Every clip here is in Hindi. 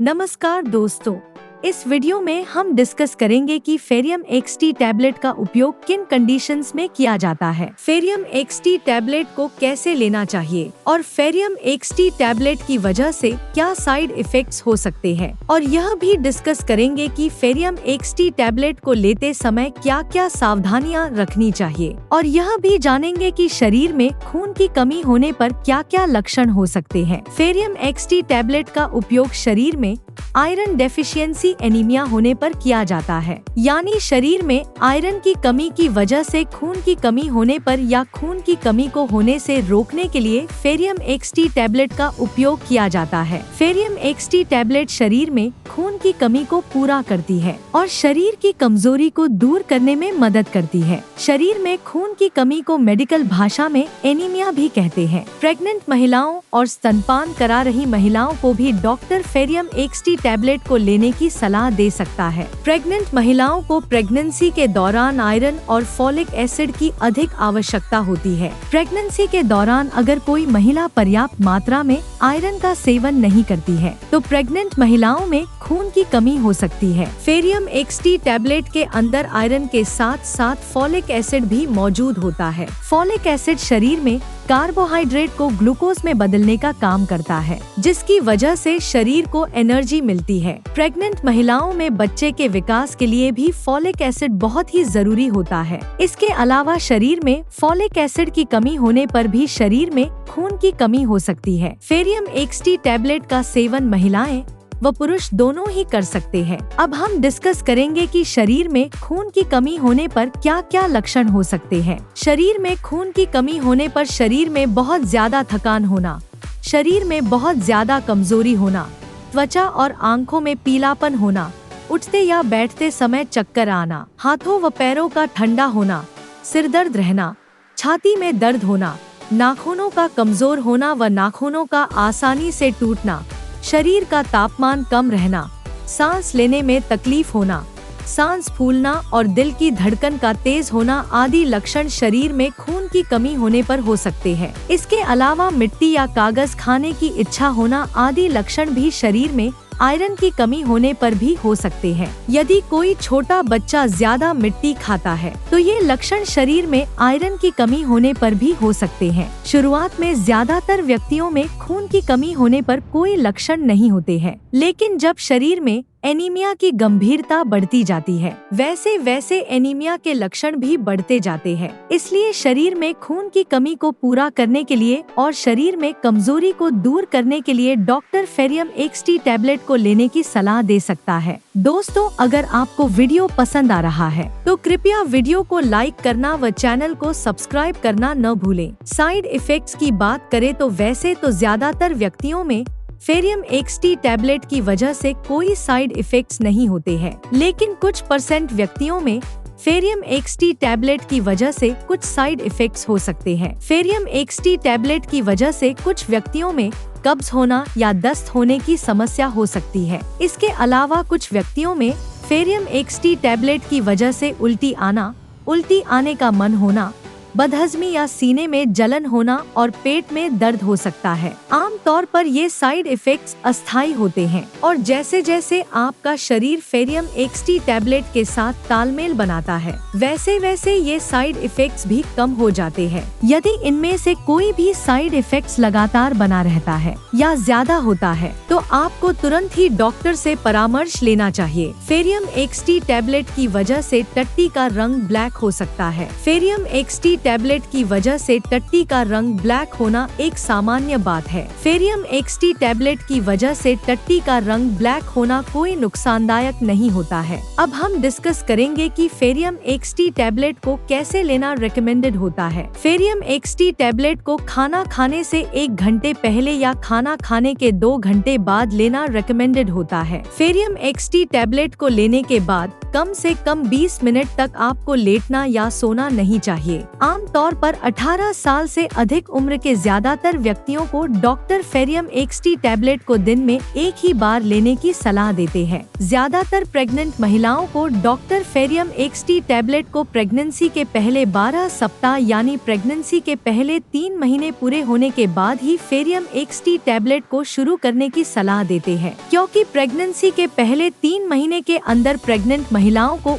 नमस्कार दोस्तों, इस वीडियो में हम डिस्कस करेंगे कि फेरियम एक्सटी टैबलेट का उपयोग किन कंडीशंस में किया जाता है, फेरियम एक्सटी टैबलेट को कैसे लेना चाहिए और फेरियम एक्सटी टैबलेट की वजह से क्या साइड इफेक्ट्स हो सकते हैं। और यह भी डिस्कस करेंगे कि फेरियम एक्सटी टैबलेट को लेते समय क्या क्या सावधानियां रखनी चाहिए और यह भी जानेंगे कि शरीर में खून की कमी होने पर क्या क्या लक्षण हो सकते हैं। फेरियम एक्सटी टैबलेट का उपयोग शरीर में आयरन डेफिशिएंसी एनीमिया होने पर किया जाता है, यानी शरीर में आयरन की कमी की वजह से खून की कमी होने पर या खून की कमी को होने से रोकने के लिए फेरियम एक्सटी टैबलेट का उपयोग किया जाता है। फेरियम एक्सटी टैबलेट शरीर में खून की कमी को पूरा करती है और शरीर की कमजोरी को दूर करने में मदद करती है। शरीर में खून की कमी को मेडिकल भाषा में एनीमिया भी कहते हैं। प्रेग्नेंट महिलाओं और स्तनपान करा रही महिलाओं को भी डॉक्टर फेरियम एक्सटी टैबलेट को लेने की सलाह दे सकता है। प्रेग्नेंट महिलाओं को प्रेगनेंसी के दौरान आयरन और फॉलिक एसिड की अधिक आवश्यकता होती है। प्रेगनेंसी के दौरान अगर कोई महिला पर्याप्त मात्रा में आयरन का सेवन नहीं करती है तो प्रेग्नेंट महिलाओं में खून की कमी हो सकती है। फेरियम एक्सटी टैबलेट के अंदर आयरन के साथ साथ फॉलिक एसिड भी मौजूद होता है। फॉलिक एसिड शरीर में कार्बोहाइड्रेट को ग्लूकोज में बदलने का काम करता है, जिसकी वजह से शरीर को एनर्जी मिलती है। प्रेग्नेंट महिलाओं में बच्चे के विकास के लिए भी फॉलिक एसिड बहुत ही जरूरी होता है। इसके अलावा शरीर में फॉलिक एसिड की कमी होने पर भी शरीर में खून की कमी हो सकती है। फेरियम एक्सटी टैबलेट का सेवन महिलाएं व पुरुष दोनों ही कर सकते हैं। अब हम डिस्कस करेंगे कि शरीर में खून की कमी होने पर क्या क्या लक्षण हो सकते हैं। शरीर में खून की कमी होने पर शरीर में बहुत ज्यादा थकान होना, शरीर में बहुत ज्यादा कमजोरी होना, त्वचा और आंखों में पीलापन होना, उठते या बैठते समय चक्कर आना, हाथों व पैरों का ठंडा होना, सिर दर्द रहना, छाती में दर्द होना, नाखूनों का कमजोर होना व नाखूनों का आसानी से टूटना, शरीर का तापमान कम रहना, सांस लेने में तकलीफ होना, सांस फूलना और दिल की धड़कन का तेज होना आदि लक्षण शरीर में खून की कमी होने पर हो सकते हैं। इसके अलावा मिट्टी या कागज खाने की इच्छा होना आदि लक्षण भी शरीर में आयरन की कमी होने पर भी हो सकते हैं। यदि कोई छोटा बच्चा ज्यादा मिट्टी खाता है तो ये लक्षण शरीर में आयरन की कमी होने पर भी हो सकते हैं। शुरुआत में ज्यादातर व्यक्तियों में खून की कमी होने पर कोई लक्षण नहीं होते हैं, लेकिन जब शरीर में एनीमिया की गंभीरता बढ़ती जाती है वैसे वैसे एनीमिया के लक्षण भी बढ़ते जाते हैं। इसलिए शरीर में खून की कमी को पूरा करने के लिए और शरीर में कमजोरी को दूर करने के लिए डॉक्टर फेरियम एक्सटी टैबलेट को लेने की सलाह दे सकता है। दोस्तों, अगर आपको वीडियो पसंद आ रहा है तो कृपया वीडियो को लाइक करना व चैनल को सब्सक्राइब करना न भूलें। साइड इफेक्ट्स की बात करें तो वैसे तो ज्यादातर व्यक्तियों में फेरियम एक्सटी टैबलेट की वजह से कोई साइड इफेक्ट्स नहीं होते हैं, लेकिन कुछ % व्यक्तियों में फेरियम एक्सटी टैबलेट की वजह से कुछ साइड इफेक्ट्स हो सकते हैं। फेरियम एक्सटी टैबलेट की वजह से कुछ व्यक्तियों में कब्ज होना या दस्त होने की समस्या हो सकती है। इसके अलावा कुछ व्यक्तियों में फेरियम एक्सटी टैबलेट की वजह से उल्टी आने का मन होना, बदहजमी या सीने में जलन होना और पेट में दर्द हो सकता है। आमतौर पर ये साइड इफेक्ट्स अस्थायी होते हैं और जैसे जैसे आपका शरीर फेरियम एक्सटी टैबलेट के साथ तालमेल बनाता है वैसे वैसे ये साइड इफेक्ट्स भी कम हो जाते हैं। यदि इनमें से कोई भी साइड इफेक्ट्स लगातार बना रहता है या ज्यादा होता है तो आपको तुरंत ही डॉक्टर से परामर्श लेना चाहिए। फेरियम एक्सटी टैबलेट की वजह से टट्टी का रंग ब्लैक हो सकता है। फेरियम एक्सटी टैबलेट की वजह से टट्टी का रंग ब्लैक होना एक सामान्य बात है। फेरियम एक्सटी टैबलेट की वजह से टट्टी का रंग ब्लैक होना कोई नुकसानदायक नहीं होता है। अब हम डिस्कस करेंगे कि फेरियम एक्सटी टैबलेट को कैसे लेना रिकमेंडेड होता है। फेरियम एक्सटी टैबलेट को खाना खाने से 1 घंटे पहले या खाना खाने के 2 घंटे बाद लेना रिकमेंडेड होता है। फेरियम एक्सटी टैबलेट को लेने के बाद कम से कम 20 मिनट तक आपको लेटना या सोना नहीं चाहिए। आमतौर पर 18 साल से अधिक उम्र के ज्यादातर व्यक्तियों को डॉक्टर फेरियम एक्सटी टैबलेट को दिन में एक ही बार लेने की सलाह देते हैं। ज्यादातर प्रेग्नेंट महिलाओं को डॉक्टर फेरियम एक्सटी टैबलेट को प्रेगनेंसी के पहले 12 सप्ताह यानी प्रेगनेंसी के पहले 3 महीने पूरे होने के बाद ही फेरियम एक्सटी टैबलेट को शुरू करने की सलाह देते हैं, क्योंकि प्रेगनेंसी के पहले 3 महीने के अंदर प्रेग्नेंट महिलाओं को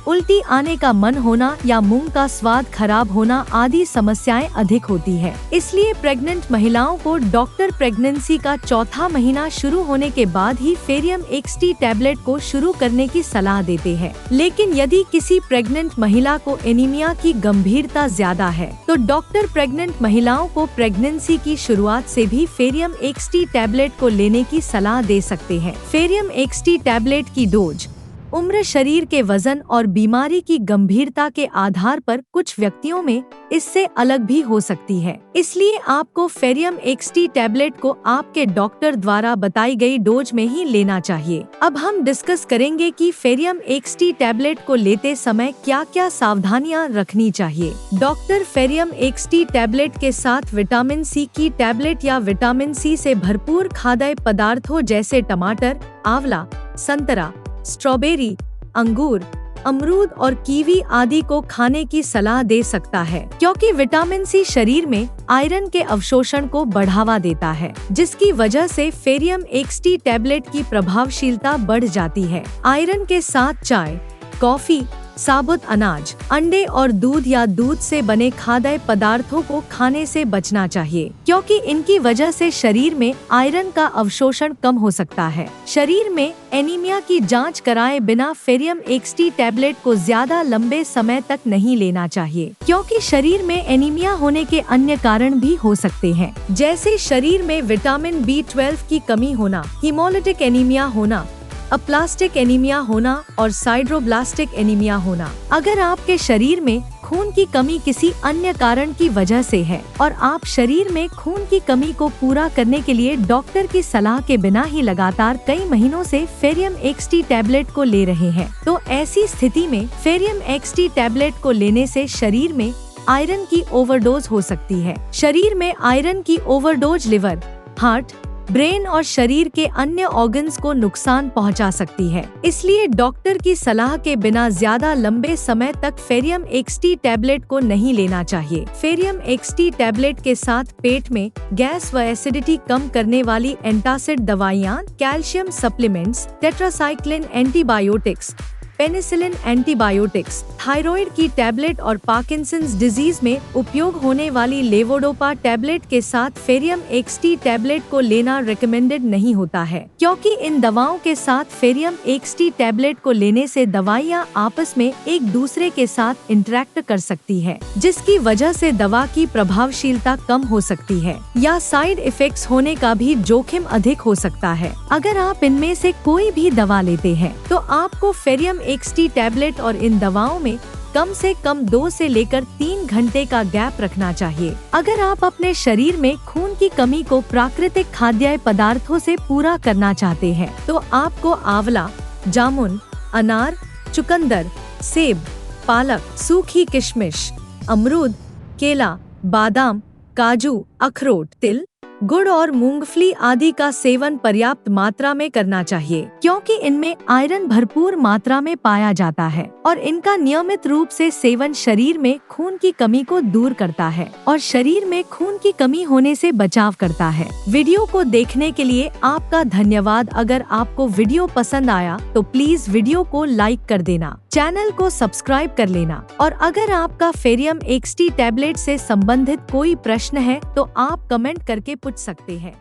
उल्टी आने का मन होना या मुंह का स्वाद खराब होना आदि समस्याएं अधिक होती है। इसलिए प्रेग्नेंट महिलाओं को डॉक्टर प्रेगनेंसी का चौथा महीना शुरू होने के बाद ही फेरियम एक्सटी टैबलेट को शुरू करने की सलाह देते हैं। लेकिन यदि किसी प्रेग्नेंट महिला को एनीमिया की गंभीरता ज्यादा है तो डॉक्टर प्रेग्नेंट महिलाओं को प्रेगनेंसी की शुरुआत से भी फेरियम एक्सटी टैबलेट को लेने की सलाह दे सकते हैं। फेरियम एक्सटी टैबलेट की डोज उम्र, शरीर के वजन और बीमारी की गंभीरता के आधार पर कुछ व्यक्तियों में इससे अलग भी हो सकती है। इसलिए आपको फेरियम एक्सटी टैबलेट को आपके डॉक्टर द्वारा बताई गई डोज में ही लेना चाहिए। अब हम डिस्कस करेंगे कि फेरियम एक्सटी टैबलेट को लेते समय क्या क्या सावधानियां रखनी चाहिए। डॉक्टर फेरियम एक्सटी टैबलेट के साथ विटामिन सी की टैबलेट या विटामिन सी से भरपूर खाद्य पदार्थों जैसे टमाटर, आंवला, संतरा, स्ट्रॉबेरी, अंगूर, अमरूद और कीवी आदि को खाने की सलाह दे सकता है, क्योंकि विटामिन सी शरीर में आयरन के अवशोषण को बढ़ावा देता है, जिसकी वजह से फेरियम एक्सटी टैबलेट की प्रभावशीलता बढ़ जाती है। आयरन के साथ चाय, कॉफी, साबुत अनाज, अंडे और दूध या दूध से बने खाद्य पदार्थों को खाने से बचना चाहिए, क्योंकि इनकी वजह से शरीर में आयरन का अवशोषण कम हो सकता है। शरीर में एनीमिया की जांच कराए बिना फेरियम एक्सटी टैबलेट को ज्यादा लंबे समय तक नहीं लेना चाहिए, क्योंकि शरीर में एनीमिया होने के अन्य कारण भी हो सकते हैं, जैसे शरीर में विटामिन B12 की कमी होना, हीमोलिटिक एनीमिया होना, अप्लास्टिक एनीमिया होना और साइड्रोब्लास्टिक एनीमिया होना। अगर आपके शरीर में खून की कमी किसी अन्य कारण की वजह से है और आप शरीर में खून की कमी को पूरा करने के लिए डॉक्टर की सलाह के बिना ही लगातार कई महीनों से फेरियम एक्सटी टैबलेट को ले रहे हैं, तो ऐसी स्थिति में फेरियम एक्सटी टैबलेट को लेने से शरीर में आयरन की ओवरडोज हो सकती है। शरीर में आयरन की ओवरडोज लिवर, हार्ट, ब्रेन और शरीर के अन्य ऑर्गन्स को नुकसान पहुंचा सकती है। इसलिए डॉक्टर की सलाह के बिना ज्यादा लंबे समय तक फेरियम एक्सटी टैबलेट को नहीं लेना चाहिए। फेरियम एक्सटी टैबलेट के साथ पेट में गैस व एसिडिटी कम करने वाली एंटासिड दवाइयाँ, calcium supplements, tetracycline antibiotics, penicillin antibiotics, thyroid की टैबलेट और पार्किंसंस डिजीज में उपयोग होने वाली लेवोडोपा टैबलेट के साथ फेरियम एक्सटी टैबलेट को लेना रिकमेंडेड नहीं होता है, क्योंकि इन दवाओं के साथ फेरियम एक्सटी टैबलेट को लेने से दवाइयाँ आपस में एक दूसरे के साथ इंटरेक्ट कर सकती है, जिसकी वजह से दवा की प्रभावशीलता कम हो सकती है या साइड इफेक्ट्स होने का भी जोखिम अधिक हो सकता है। अगर आप इनमें से कोई भी दवा लेते हैं तो आपको फेरियम एक्सटी टैबलेट और इन दवाओं में कम से कम 2 से लेकर 3 घंटे का गैप रखना चाहिए। अगर आप अपने शरीर में खून की कमी को प्राकृतिक खाद्य पदार्थों से पूरा करना चाहते हैं तो आपको आंवला, जामुन, अनार, चुकंदर, सेब, पालक, सूखी किशमिश, अमरूद, केला, बादाम, काजू, अखरोट, तिल, गुड़ और मूंगफली आदि का सेवन पर्याप्त मात्रा में करना चाहिए, क्योंकि इनमें आयरन भरपूर मात्रा में पाया जाता है और इनका नियमित रूप से सेवन शरीर में खून की कमी को दूर करता है और शरीर में खून की कमी होने से बचाव करता है। वीडियो को देखने के लिए आपका धन्यवाद। अगर आपको वीडियो पसंद आया तो प्लीज वीडियो को लाइक कर देना, चैनल को सब्सक्राइब कर लेना और अगर आपका फेरियम एक्सटी टैबलेट से संबंधित कोई प्रश्न है तो आप कमेंट करके पूछ सकते हैं।